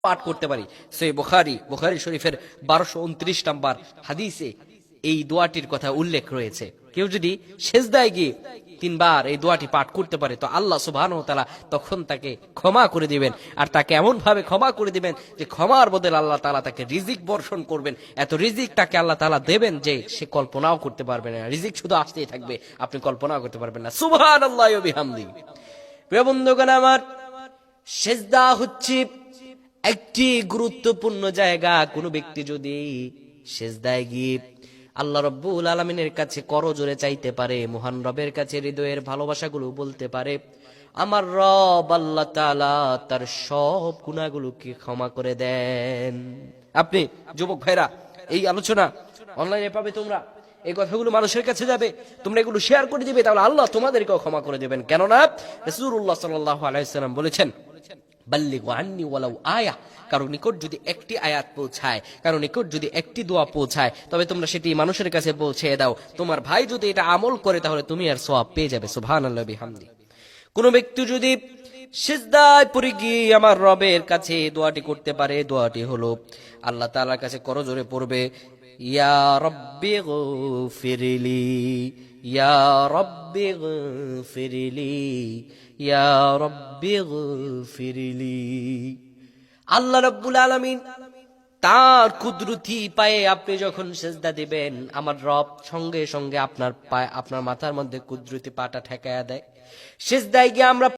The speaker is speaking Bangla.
পাঠ করতে পারি। সহিহ বুখারী শরীফের 1229 নম্বর হাদিসে এই দোয়াটির কথা উল্লেখ রয়েছে। কেউ যদি সেজদায় গিয়ে 3 বার এই দোয়াটি পাঠ করতে পারে তো আল্লাহ সুবহানাহু ওয়া তাআলা তখন তাকে ক্ষমা করে দিবেন। আর তাকে এমন ভাবে ক্ষমা করে দিবেন যে ক্ষমার বদলে আল্লাহ তাআলা তাকে রিজিক বর্ষণ করবেন। এত রিজিক তাকে আল্লাহ তাআলা দেবেন যে সে কল্পনাও করতে পারবে না। রিজিক শুধু আসতেই থাকবে, আপনি কল্পনাও করতে পারবেন না। সুবহানাল্লাহি ওয়া বিহামদিহি। প্রিয় বন্ধুগণ আমার, সেজদা হচ্ছে একটি গুরুত্বপূর্ণ জায়গা। কোনো ব্যক্তি যদি সেজদায় গিয়ে আল্লাহ রাব্বুল আলামিনের কাছে করজোরে চাইতে পারে, মহান রবের কাছে হৃদয়ের ভালোবাসাগুলো বলতে পারে, আমার রব আল্লাহ তাআলা তার সব গুনাহগুলোকে ক্ষমা করে দেন। আপনি যুবক ভাইরা, এই আলোচনা অনলাইনে পাবে, তোমরা এই কথাগুলো মানুষের কাছে যাবে, তোমরা এগুলো শেয়ার করে দিবে, তাহলে আল্লাহ তোমাদেরকেও ক্ষমা করে দেবেন। কেননা রাসূলুল্লাহ সাল্লাল্লাহু আলাইহি ওয়াসাল্লাম বলেছেন, বাল্লিগু আন্নি ওয়ালাউ আয়া, কারো নিকট যদি একটি আয়াত পৌঁছায়, কারো নিকট যদি একটি দোয়া পৌঁছায়, তবে তোমরা সেটি মানুষের কাছে পৌঁছে দাও। তোমার ভাই যদি এটা আমল করে তাহলে তুমি আর সওয়াব পেয়ে যাবে। সুবহানাল্লাহি বিহামদি। কোন ব্যক্তি যদি সিজদায় পড়ে গিয়ে আমার রবের কাছে দোয়াটি করতে পারে, দোয়াটি হলো আল্লাহ তাআলার কাছে করজোরে পড়বে, ইয়া রাব্বি গফিরলি, ইয়া রাব্বি গফিরলি, ইয়া রাব্বি গফিরলি। আল্লাহ রাব্বুল আলামিন তার কুদরতি পায়ে আপনি যখন সেজদা দিবেন, আমার রব সঙ্গে সঙ্গে আপনার পায়ে, আপনার মাথার মধ্যে কুদরতি পাটা ঠেকায়া দেয়। সেজদায় গিয়ে আমরা